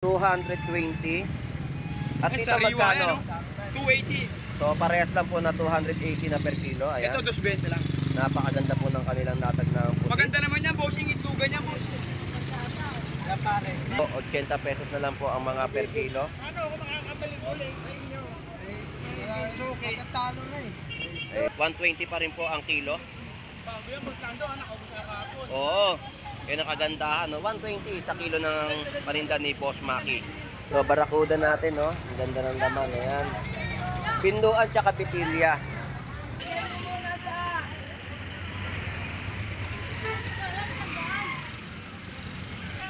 220. At ito magkano? 280. So parehas lang po na 280 na per kilo. Ayan. Ito 220 lang. Napakaganda po ng kanilang latag na puti. Maganda naman yan, bossing. Itsugan niya, boss. Yan pare. 80 pesos na lang po ang mga per kilo. Ano ako makakabalik-ulit sa inyo? It's okay. Katatalo na eh. 120 pa rin po ang kilo. Bago yan, magkando, anak ako sa kapon. Oo. Yan ang kagandahan, no? 120 sa kilo ng paninda ni Boss Maki. So, barakuda natin, no? Ang ganda ng laman, ayan. Pinduan tsaka pitilya.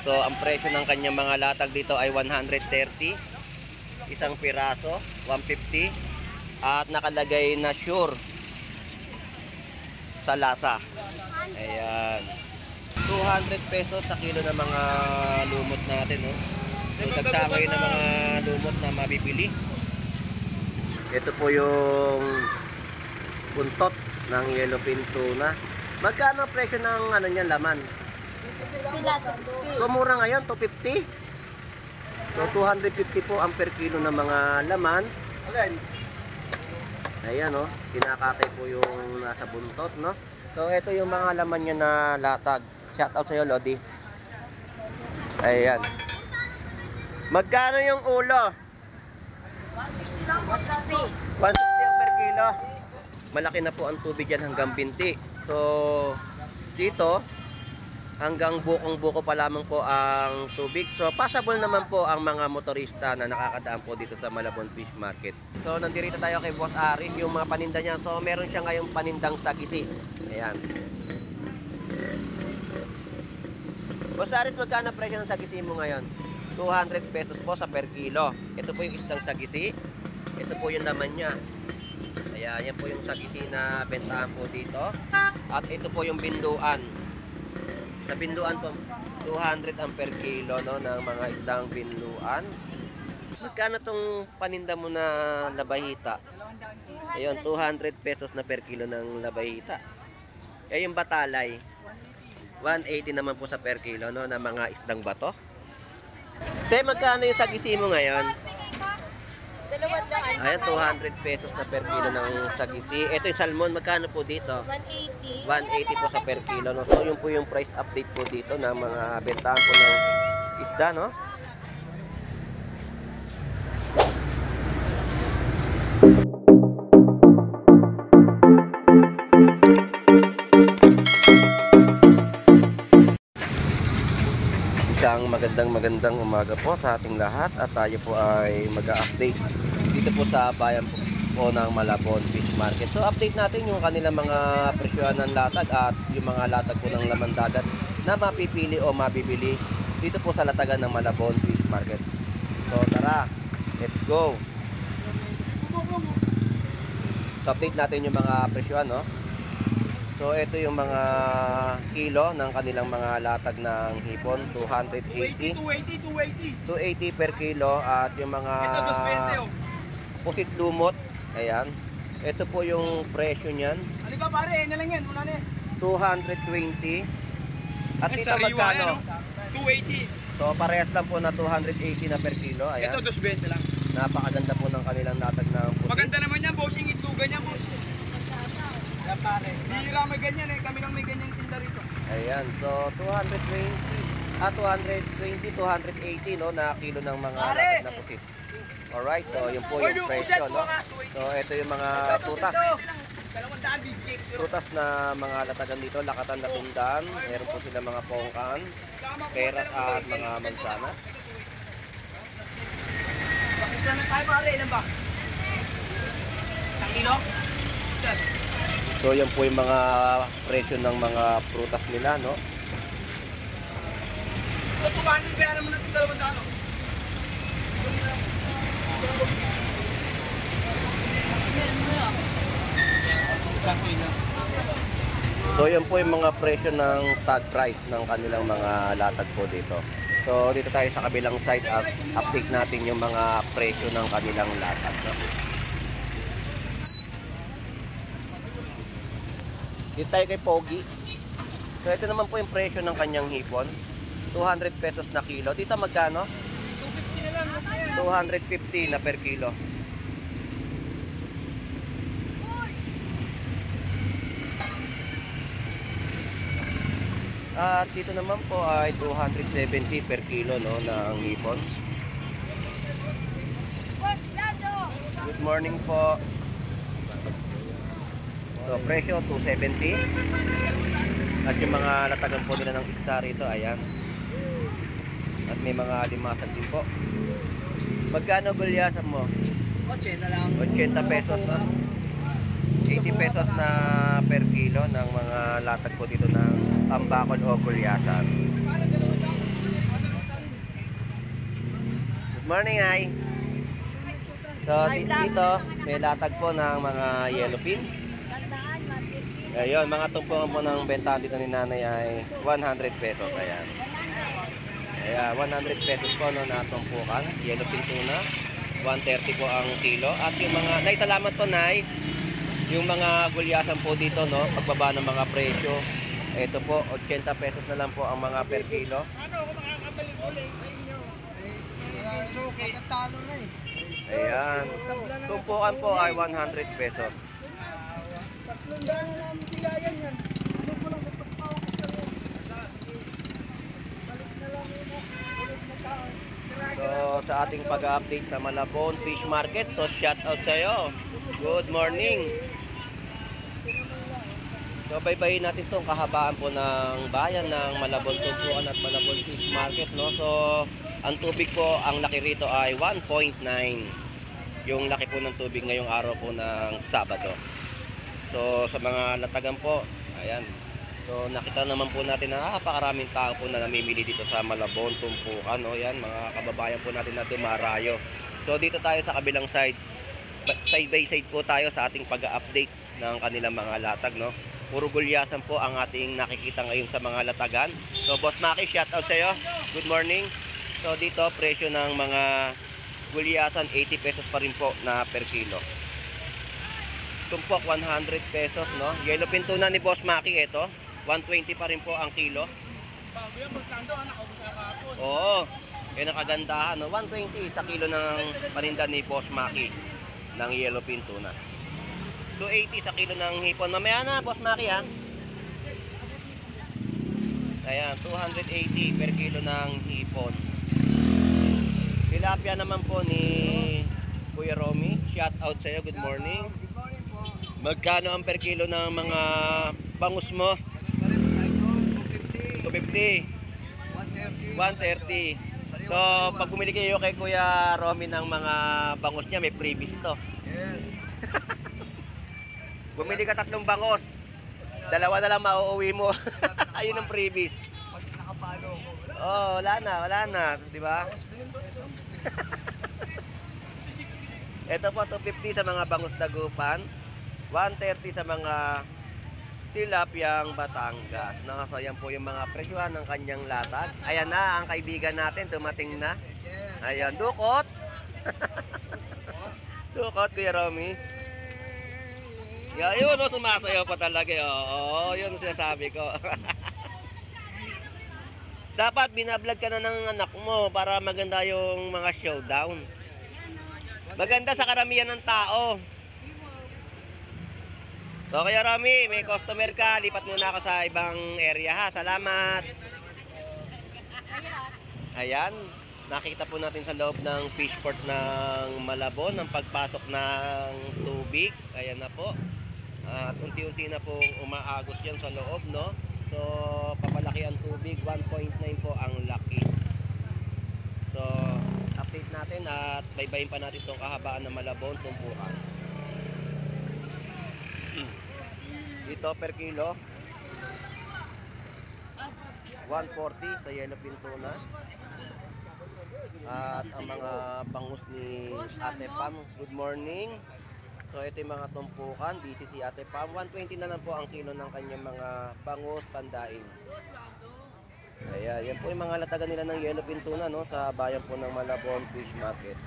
So, ang presyo ng kanyang mga latag dito ay 130. Isang piraso, 150. At nakalagay na sure sa lasa. Ayan. 200 pesos sa kilo ng mga lumot natin, no? So, tagsakay ng mga lumot na mabibili. Ito po yung buntot ng yellowfin tuna. Magkano ang presyo ng ano niyan, laman? So, mura ngayon, 250. So, 250 po ang per kilo ng mga laman. Ayan, no? Kinakatay po yung nasa buntot, no? So, ito yung mga laman niya na latag. Shout out sa'yo, Lodi. Ayan. Magkano yung ulo? 160. 160 ang per kilo. Malaki na po ang tubig yan hanggang binti. So, dito, hanggang bukong-buko pa lamang po ang tubig. So, passable naman po ang mga motorista na nakakadaan po dito sa Malabon Fish Market. So, nandito tayo kay Boss Ari, yung mga paninda niya. So, meron siya ngayong panindang sagisi. Ayan. Boss Ari, magkano presyo ng sagisi mo ngayon? 200 pesos po sa per kilo. Ito po yung isdang sagisi. Ito po yung laman niya. Ayan, yan po yung sagisi na bentahan po dito. At ito po yung binduan. Sa binduan po, 200 ang per kilo, no, ng mga isdang binduan. Magkano tong paninda mo na labahita? Ayun, 200 pesos na per kilo ng labahita. Eh, yung batalay, 180 naman po sa per kilo, no, ng mga isdang bato. Te, magkano yung sagisi mo ngayon? Ayan, 200 pesos na per kilo ng sagisi. Ito yung salmon, magkano po dito? 180. 180 po sa per kilo, no? So, yun po yung price update po dito ng mga bentahan po ng isda, no? Isang magandang umaga po sa ating lahat at tayo po ay mag-update dito po sa bayan po ng Malabon Fish Market. So update natin yung kanilang mga presyohan ng latag at yung mga latag po ng laman dagat na mapipili o mabibili dito po sa latagan ng Malabon Fish Market. So tara, let's go! So update natin yung mga presyohan, no? So ito yung mga kilo ng kanilang mga latag ng hipon, 280. 280 per kilo at yung mga pusit lumot, ayan. Ito po yung presyo niyan. Halika pare, na lang yan, wala na yan. 220. At ito magkano? 280. So parehas lang po na 280 na per kilo, ayan. Ito 220 lang. Napakaganda po ng kanilang latag ng pusit. Maganda naman yan, bossing. Itsugan niya, boss. Yan pare. Hihira may ganyan eh. Kami lang may ganyan tinda rito. Ayan, so 220, 280 no, na kilo ng mga latag na pusit. Alright, so yun po yung presyo, no. So ito yung mga prutas. Prutas na mga latagan dito, lakatan na tundan. Meron po sila mga pongkan, peras at mga mansanas. Bakit na tayo pare? Ilan ba? 1 kilo? So yan po yung mga presyo ng mga prutas nila, no. So 200 kaya naman natin 200. Isang kilo. So yan po yung mga presyo ng tag price ng kanilang mga latag po dito. So dito tayo sa kabilang side at update natin yung mga presyo ng kanilang latag, no? Dito tayo kay Pogi. So ito naman po yung presyo ng kanyang hipon. 200 pesos na kilo. Dito magkano? 250 250 na per kilo. At dito naman po ay 270 per kilo, no, ng hipon. Good morning po. So, presyo 270. At yung mga latagan po nila ng isda rito, ayan. At may mga limasan din po. Magkano gulyasan mo? 80 lang. 80 pesos, no? 80 pesos na per kilo ng mga latag po dito ng tambakol o gulyasan. Good morning, ay. So, dito may latag po ng mga yellowfin. Ayun, mga tumpungan po ng bentahan dito ni nanay ay 100 pesos. Ayan. Ayan, 100 pesos po, no, na tumpukan. Yellowfin tuna. 130 po ang kilo. At yung mga, nay, salamat po, nay. Yung mga gulyasan po dito, no, pagbaba ng mga presyo. Ito po, 80 pesos na lang po ang mga per kilo. Ano ako makakabalik ulit sa inyo? So, kakatalo na eh. Ayan. Tumpukan po ay 100 pesos. 300 na lang bigayan yan. Ano ko lang magpapawak ko sa'yo. Balik na lang yun. Ulit na tao. So, sa ating pag-update sa Malabon Fish Market, so shout out sa'yo. Good morning. So, baybayin natin itong kahabaan po ng bayan ng Malabon Tumpukan at Malabon Fish Market, no? So, ang tubig po, ang laki rito ay 1.9. Yung laki po ng tubig ngayong araw po ng Sabado. So, sa mga latagan po, ayan. So, nakita naman po natin na napakaraming tao po na namimili dito sa Malabon Tumpukan, no? Yan, mga kababayan po natin na dumarayo. So, dito tayo sa kabilang side. Side by side po tayo sa ating pag-update ng kanilang mga latag, no? Puro gulyasan po ang ating nakikita ngayon sa mga latagan. So, Boss Maki, shout out sa'yo. Good morning. So, dito, presyo ng mga gulyasan, 80 pesos pa rin po na per kilo. Tumpok, 100 pesos, no? Yellowfin tuna ni Boss Maki, ito. 120 pa rin po ang kilo. Bago yan, Bustando, anak ako sa kahapon. Oo. Yan ang kagandahan, no? 120 sa kilo ng paninda ni Boss Maki ng yellowfin tuna. 280 sa kilo ng hipon. Mamaya na, Boss Maki, ha? Ayan, 280 per kilo ng hipon. Tilapia naman po ni Kuya Romy. Shout out sa'yo. Good morning. Good morning po. Magkano ang per kilo ng mga bangus mo? Ganun pa rin po sa inyo, 250, 250. 130. So, pag bumili kayo kay Kuya Romy ng mga bangus niya, may freebies to. Yes. Bumili ka 3 bangus. 2 na lang mauuwi mo. Ayun ang freebies. Pag nakapalo ko. Oh, wala na. Di ba? Ito po, 250 sa mga bangus dagupan. 130 sa mga tilapyang Batangas. Nakasayan po yung mga presyohan ng kanyang latag. Ayan na, ang kaibigan natin, tumating na. Ayan, dukot. Dukot, Kuya Romy. Yun, no, sumasayaw pa talaga. Oo, yun ang sinasabi ko. Dapat binablog ka na ng anak mo para maganda yung mga showdown. Maganda sa karamihan ng tao. So, Kuya Romy, may customer ka. Lipat muna ako sa ibang area, ha. Salamat. Ayan. Nakita po natin sa loob ng fishport ng Malabon ang pagpasok ng tubig. Ayan na po. At unti-unti na pong umaagos yan sa loob, no? So, papalaki ang tubig. 1.9 po ang laki. So, update natin at baybayin pa natin itong kahabaan ng Malabon Tumpukan. Dito per kilo 140 sa yellowfin tuna. At ang mga bangus ni Ate Pam, good morning. So ito yung mga tumpukan, busy si Ate Pam. 120 na lang po ang kilo ng kanyang mga bangus pandaing. Ayan, yan po yung mga latagan nila ng yellowfin tuna, no, sa bayan po ng Malabon Fish Market.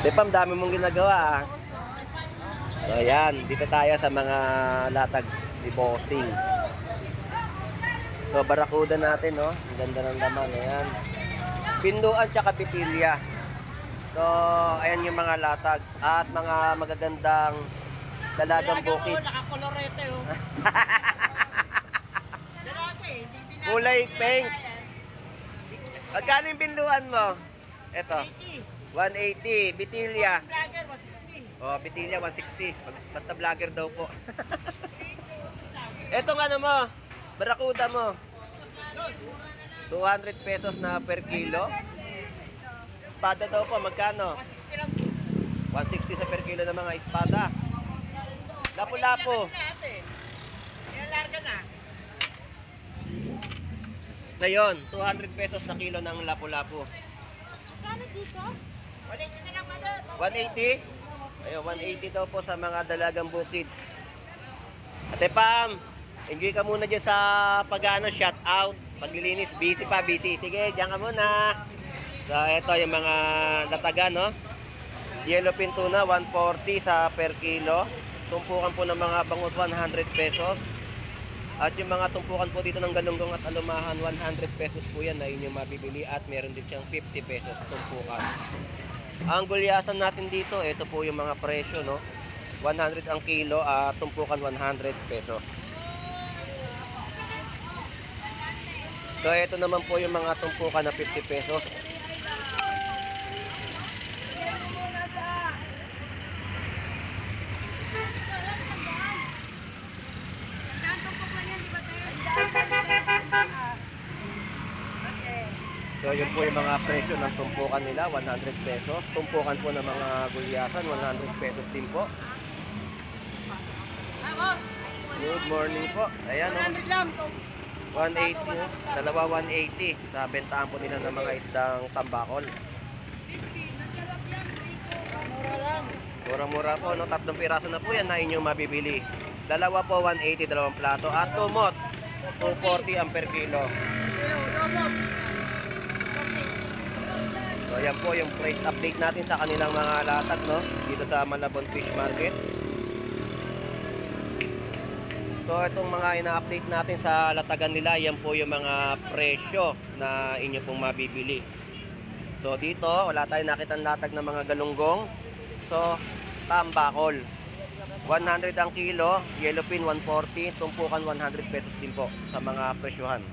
Ate Pam, dami mong ginagawa, ah. So ayan, dito tayo sa mga latag ni Bossing. So, barakuda natin, no? Ang ganda ng laman. Ayan. Pinduan tsaka pitilya. So, ayan yung mga latag. At mga magagandang dalagang bukid. Nakakolorete, oh. Kulay pink. Magkano yung pinduan mo? Ito. 180. Bitilya. Vlogger, 160. Oh, bitilya 160. Basta vlogger daw po. Etong ano mo? Barakuda mo. 200 pesos na per kilo. Espada daw po, magkano? 160 lang. 160 sa per kilo ng mga espada. Lapu-lapu. Yan, larga na. So yun, 200 pesos na kilo ng lapu-lapu. Kano dito? 180 na lang, madam. 180? Ayun, 180 daw po sa mga dalagang bukid. Ate Pam, enjoy ka muna dyan sa pag-ano, shout out, paglilinis. Busy pa, busy. Sige, dyan ka muna. So, ito yung mga latagan, no? Yellowfin tuna, 140 sa per kilo. Tumpukan po ng mga bangus, 100 pesos. At yung mga tumpukan po dito ng galunggong at alumahan, 100 pesos po yan na inyong mabibili. At meron din siyang 50 pesos tumpukan. Ang gulyasan natin dito, ito po yung mga presyo, no? 100 ang kilo at tumpukan 100 pesos. So, ito naman po yung mga tumpukan na 50 pesos. So, yun po yung mga presyo ng tumpukan nila, 100 pesos. Tumpukan po ng mga gulyasan, 100 pesos din po. Good morning po. Ayan, oh. 100 lang. 180, oh. Dalawa 180. Sa bentahan po nila ng mga isdang tambakol. Mura lang. Mura-mura po, no? 3 piraso na po yan na inyong mabibili. Dalawa po 180, dalawang plato. At tumot, 240 ang per kilo. So, yan po yung price update natin sa kanilang mga latag, no? Dito sa Malabon Fish Market. So, itong mga ina-update natin sa latagan nila, yan po yung mga presyo na inyo pong mabibili. So, dito, wala tayong nakitang latag ng mga galunggong. So, tambakol. 100 ang kilo, yellowfin 140, tumpukan 100 pesos din po sa mga presyohan.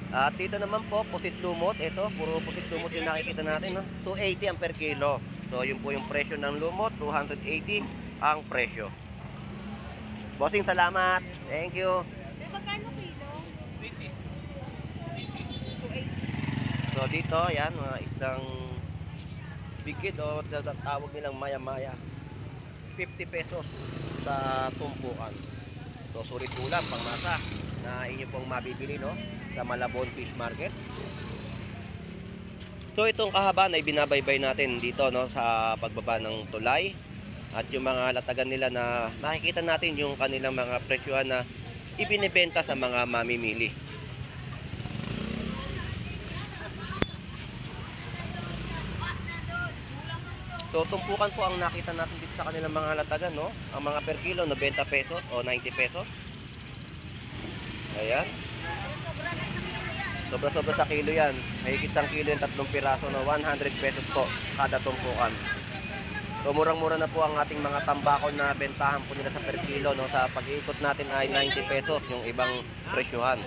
At dito naman po, pusit lumot. Ito, puro pusit lumot yung nakikita natin, no? 280 ang per kilo. So, yun po yung presyo ng lumot, 280 ang presyo. Bossing, salamat. Thank you. May magkano kilo? 280. So, dito, yan, mga isang bigid o tawag nilang maya-maya. 50 pesos sa tumpukan. So, sulit ulam, pangmasa na inyo pong mabibili, no? Sa Malabon Fish Market. So, itong kahabaan ay binabaybay natin dito, no? Sa pagbaba ng tulay. At yung mga latagan nila na makikita natin yung kanilang mga presyuhan na ibinibenta sa mga mamimili. So, tumpukan po ang nakita natin dito sa kanilang mga latagan, no? Ang mga per kilo, 90 pesos o 90 pesos. Ayan. Sobra-sobra sa kilo yan. Mahigit ang kilo yung 3 piraso, no? 100 pesos po kada tumpukan. So, murang-mura na po ang ating mga tambakol na bentahan po nila sa per kilo, no? Sa pag-iikot natin ay 90 pesos yung ibang presyohan.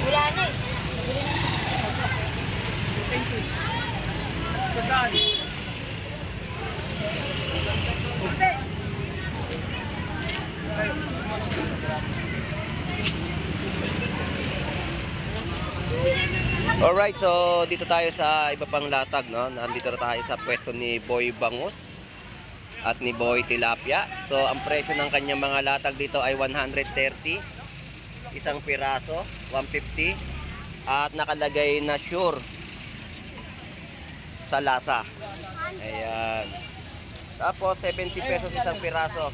Wala na eh. Alright, so dito tayo sa iba pang latag, no? Nandito na tayo sa pwesto ni Boy Bangus at ni Boy Tilapia. So, ang presyo ng kanyang mga latag dito ay 130. Isang piraso, 150. At nakalagay na sure sa lasa. Ayan. Tapos, 70 pesos isang piraso.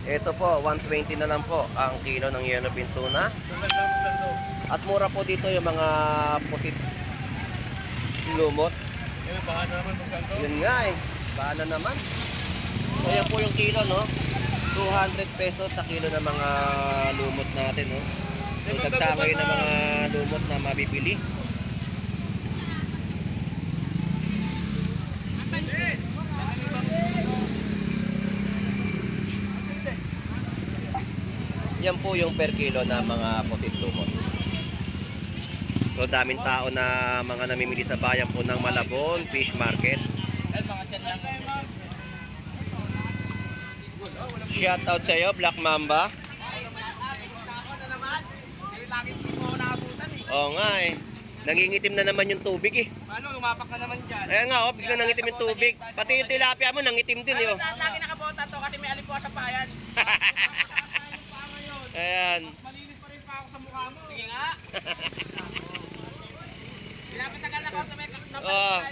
Ito po, 120 na lang po ang kilo ng yellowfin tuna. At mura po dito yung mga pusit lumot. Yun nga eh, bahala naman. So yan po yung kilo, no? 200 pesos sa kilo ng mga lumot natin, no? So dagdamay ng mga lumot na mabibili. Yan po yung per kilo na mga pusit lumot. So daming tao na mga namimili sa bayan po ng Malabon Fish Market. Shout out sa iyo, Black Mamba. Oo nga eh. Nangingitim na naman yung tubig eh. Ano, lumapak na naman dyan. Ayan nga, oh, biglang nangitim yung tubig. Pati yung tilapia mo, nangitim din yun. Lagi nakabota to kasi may alipuha sa payan. Ayan. Malinis pa rin pa ako sa mukha mo. Sige nga. Pinapatagal na ako sa may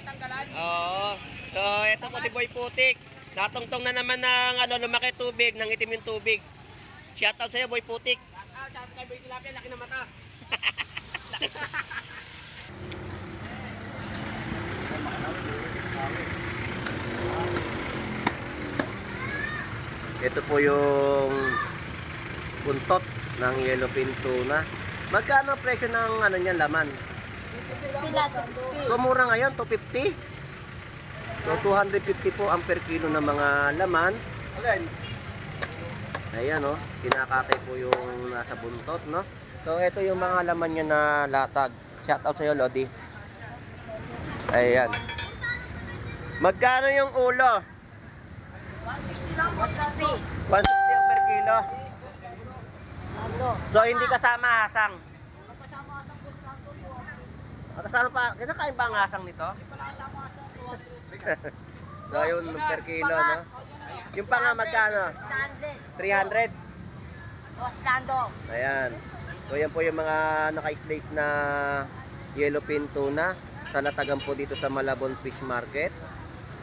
tanggalan. Oo. So, eto po si Boy Putik. Natungtong na naman ng lumaki tubig, nangitim yung tubig. Shout out sa iyo, Boy Putik. Shout out kay Boy Tilapia, laki na mata. Ito po yung buntot ng yellowfin tuna. Magkano ang presyo ng niyan, laman? So mura ngayon, 250. So 250 po ang per kilo ng mga laman. Ayan, no, kinakatay po yung nasa buntot, no. So ito yung mga laman niya na latag. Shout out sa iyo, Lodi. Ayan. Magkano yung ulo? 160. 160 ang per kilo. Sando. So hindi kasama hasang. Kasama asang gusto nato Kasama pa, kinakain ba ang hasang nito? Hindi pala kasama asang 200. So yun per kilo, no? Yung pa nga magkano? 300. Boss Lando. Ayan. So yan po yung mga naka-slice na yellowfin tuna sa latagan po dito sa Malabon Fish Market.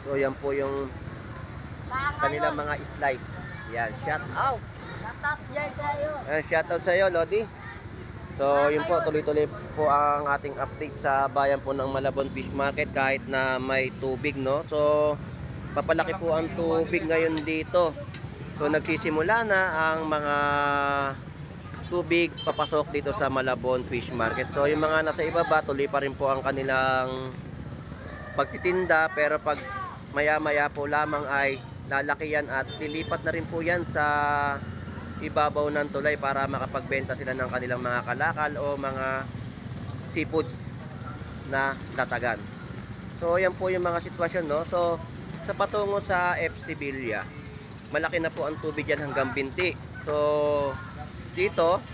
So yan po yung kanilang mga slice. Yan, shout out. Shout out yan sa'yo. Ayan, shout out sa iyo, Lodi. So yun po, tuloy-tuloy po ang ating update sa bayan po ng Malabon Fish Market kahit na may tubig, no? So papalaki po ang tubig ngayon dito. So nagsisimula na ang mga tubig papasok dito sa Malabon Fish Market. So yung mga nasa ibaba, tuloy pa rin po ang kanilang pagtitinda, pero pag maya-maya po lamang ay lalaki yan at lilipat na rin po yan sa ibabaw ng tulay para makapagbenta sila ng kanilang mga kalakal o mga seafoods na latagan. So yan po yung mga sitwasyon, no. So sa patungo sa FC Villa, malaki na po ang tubig yan hanggang binti. So dito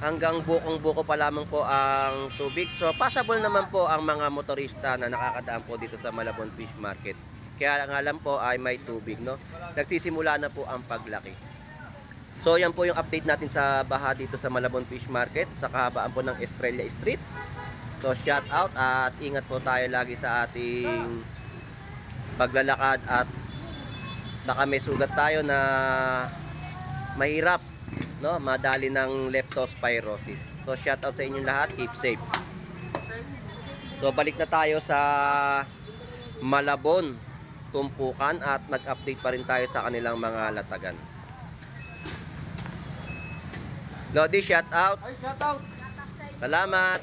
hanggang bukong-buko pa lamang po ang tubig. So passable naman po ang mga motorista na nakakadaan po dito sa Malabon Fish Market. Kaya nga lang po ay may tubig, no. Nagsisimula na po ang paglaki. So yan po yung update natin sa baha dito sa Malabon Fish Market sa kahabaan po ng Estrella Street. So shout out at ingat po tayo lagi sa ating paglalakad at baka may sugat tayo na mahirap, no, madali ng leptospirosis. So shout out sa inyong lahat, keep safe. So balik na tayo sa Malabon Tumpukan at mag-update pa rin tayo sa kanilang mga latagan. Lodi, shout out. Ay, shout out. Salamat.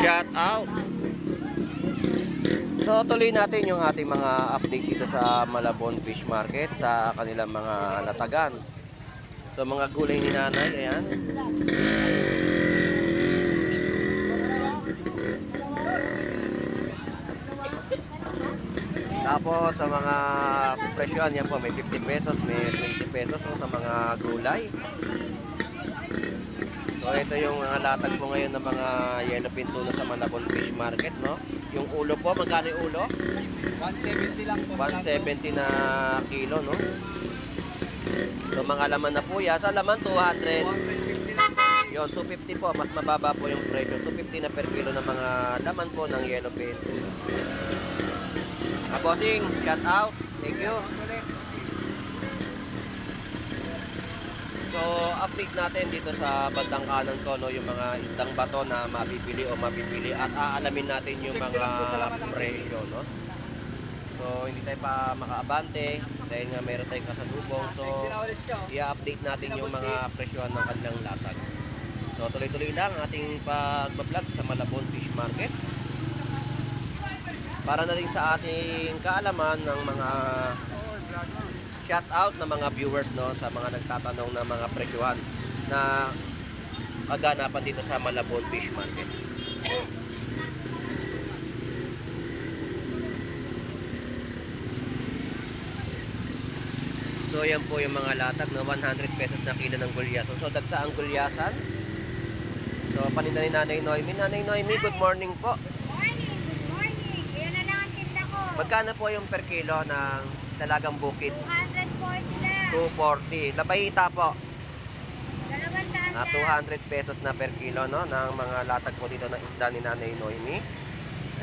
Shout out. So tuloy natin yung ating mga update dito sa Malabon Fish Market sa kanilang mga latagan. So mga gulay ni nanay, ayan. Tapos sa mga presyon, yan po, may 50 pesos, may 20 pesos no, sa mga gulay. So ito yung mga latag po ngayon ng mga yellowfin tuna sa Malabon Fish Market, no. Yung ulo po, magkano yung ulo? 170 lang po. 170 na kilo, no. So mga laman na po yan. Sa laman 200. 150 lang po. Yon, 250 po, mas mababa po yung presyo. 250 na per kilo ng mga laman po ng yellowfin. Bossing, shout out. Thank you. So, update natin dito sa bandang kanan ko, no, yung mga isdang bato na mabibili o mabibili at aalamin natin yung mga presyo, no. So, hindi tayo pa makaabante dahil nga meron tayong kasalubong. So, i-update natin yung mga presyohan ng kanilang latag. So, tuloy-tuloy lang ating pag-vlog sa Malabon Fish Market. Para na rin sa ating kaalaman ng mga shout out ng mga viewers, no, sa mga nagtatanong ng mga presyohan na kaganapan dito sa Malabon Fish Market. So yan po yung mga latag, no, 100 pesos na kilo ng gulyasan. So dagsa ang gulyasan. So paninda ni Nanay Noemi. Nanay Noemi, good morning po. Good morning. Yan na lang ang tinda ko. Magkano po yung per kilo ng dalagang bukid? 240 na. 240. Labahita po. 200 na. 200 pesos na per kilo, no, ng mga latag po dito ng isda ni Nanay Noemi.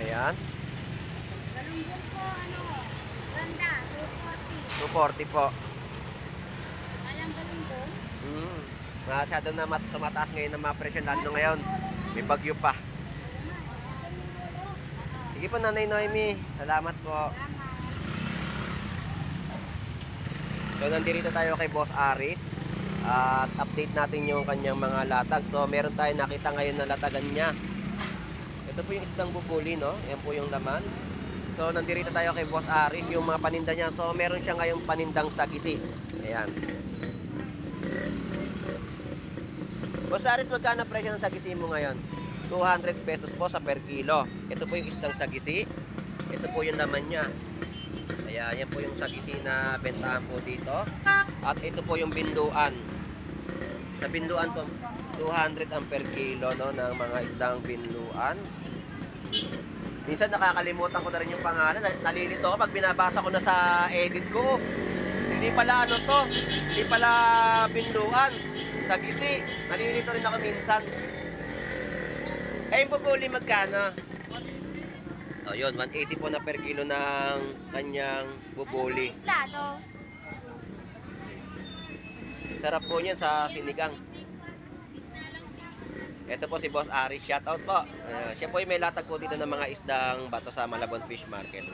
Ayan. Galumbong po, ganda, 240 240. po. Alam galumbong? Masyado na tumataas ngayon ng mga presyo, lalo ngayon. May bagyo pa. Sige po, Nanay Noemi. Salamat po. So, nandito tayo kay Boss Aris. At update natin yung kanyang mga latag. So, meron tayo nakita ngayon na latagan niya. Ito po yung isdang bubuli, no? Yan po yung laman. So, nandito tayo kay Boss Aris, yung mga paninda niya. So, meron siya ngayong panindang sagisi. Ayan. Boss Aris, magkano presyo ng sagisi mo ngayon? 200 pesos po sa per kilo. Ito po yung isdang sagisi. Ito po yung laman niya. Ayan, yan po yung sagisi na bentahan po dito. At ito po yung binduan. Sa binduan po, 200 ang per kilo, no, ng mga isdang binduan. Minsan nakakalimutan ko na rin yung pangalan. Nalilito ako pag binabasa ko na sa edit ko. Hindi pala ano to. Hindi pala binduan. Sagisi. Nalilito rin ako minsan. Yung bubuli magkano? O yun, 180 po na per kilo ng kanyang bubuli. Isda to. Sarap po niyan sa sinigang. Ito po si Boss Aris, shout out po. Siya po yung may latag po dito ng mga isdang bato sa Malabon Fish Market.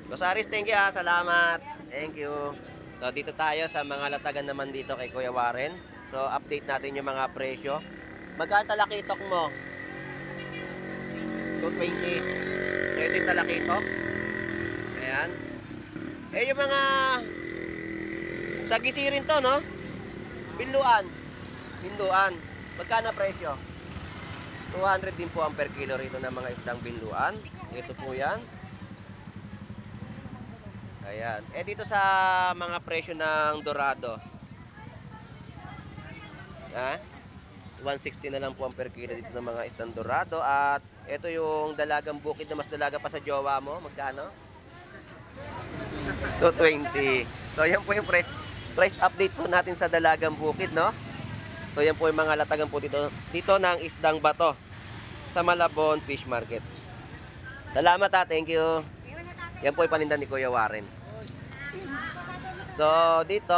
Boss Aris, thank you ha, salamat. Thank you. So dito tayo sa mga latagan naman dito kay Kuya Warren. So update natin yung mga presyo. Magkano talakitok mo? 220. So ito yung talakitok. Ayan. Yung mga sagisi rin to, no? Binduan. Magkano presyo? 200 din po ang per kilo rito ng mga isdang binduan. Ito po yan. Ayan. Dito sa mga presyo ng dorado. 160 na lang po ang per kilo dito ng mga isdang dorado. At ito yung dalagang bukid na mas dalaga pa sa jowa mo. Magkano? 220. So yan po yung price update po natin sa dalagang bukid, no? So yan po yung mga latagan po dito ng isdang bato sa Malabon Fish Market. Salamat ha, thank you. Yan po yung paninda ni Kuya Warren. So dito,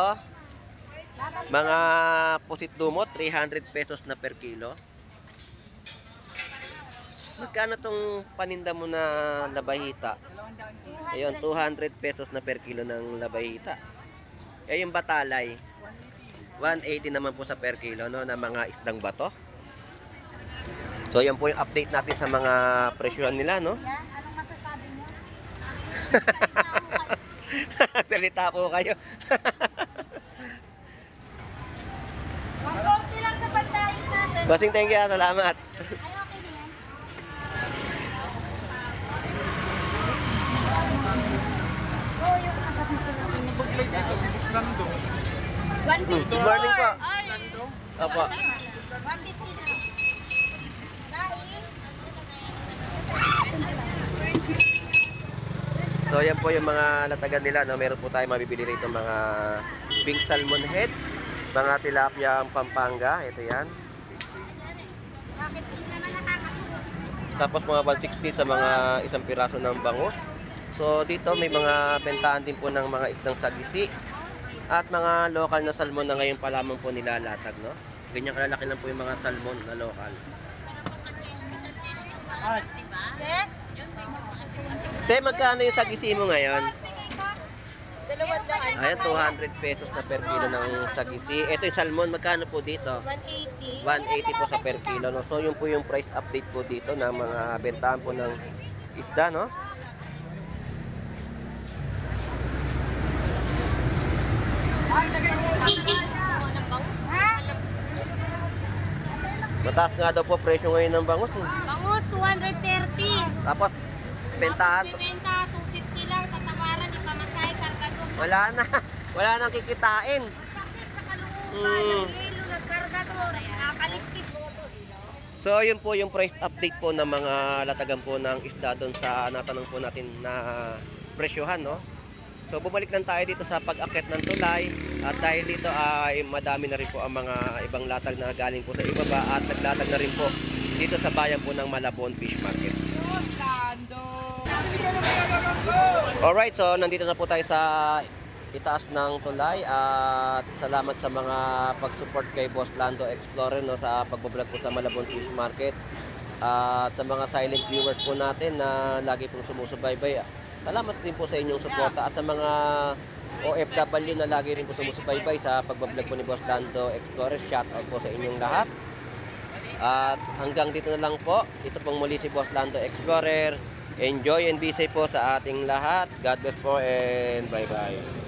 mga pusit lumot, 300 pesos na per kilo. Magkano tong paninda mo na labahita? Ayun, 200 pesos na per kilo ng labahita. Yung batalay, 180 naman po sa per kilo, no, na mga isdang bato. So yan po yung update natin sa mga presyohan nila, no. Anong masasabi mo? Salita po kayo. Mag-sorti lang sa pagdaing natin. Bossing, thank you, salamat. Ay, okay na yan. Oh, yung apat na Pag-like dito, si Boss Lando. 150 Good morning po. Ay, Opo. 150 na. So yan po yung mga latagan nila, no. Meron po tayo mabibili rito mga pink salmon head. Mga tilapia ang Pampanga. Ito yan. Bakit hindi naman nakakasuot? Tapos mga 160 sa mga isang piraso ng bangus. So dito may mga bentahan din po ng mga isdang sagisi at mga lokal na salmon na ngayon pa lamang po nilalatag, no? Ganyan kalalaki lang po yung mga salmon na lokal. Yes. Te, magkano yung sagisi mo ngayon? 200. Ayan, 200 pesos na per kilo ng sagisi. Ito yung salmon, magkano po dito? 180. 180 po sa per kilo, no? So yun po yung price update po dito ng mga bentahan po ng isda, no? Ha? Mataas nga daw po presyo ngayon ng bangus, no? Bangus, 230. Tapos bentahan, Benta, 250 lang. Tatawaran, ipamatay, kargador. wala na. Wala nang kikitain. Sakit sa kalooban, Mm. nag-ilo, nagkargador. Nakaliskis. So, yun po yung price update po ng mga latagan po ng isda doon sa natanong po natin na presyohan, no? So, bumalik lang tayo dito sa pag-akit ng tulay. At dahil dito ay madami na rin po ang mga ibang latag na galing po sa ibaba at naglatag na rin po dito sa bayan po ng Malabon Fish Market. Alright, so nandito na po tayo sa itaas ng tulay at salamat sa mga pag-support kay Boss Lando Explorer, no, sa pagbablog po sa Malabon Fish Market at sa mga silent viewers po natin na lagi pong sumusubaybay. Salamat din po sa inyong suporta at sa mga OFW na lagi rin po sumusubaybay sa pagbablog po ni Boss Lando Explorer. Shoutout po sa inyong lahat. At hanggang dito na lang po. Ito pong muli si Boss Lando Explorer. Enjoy and be safe po sa ating lahat. God bless po and bye-bye.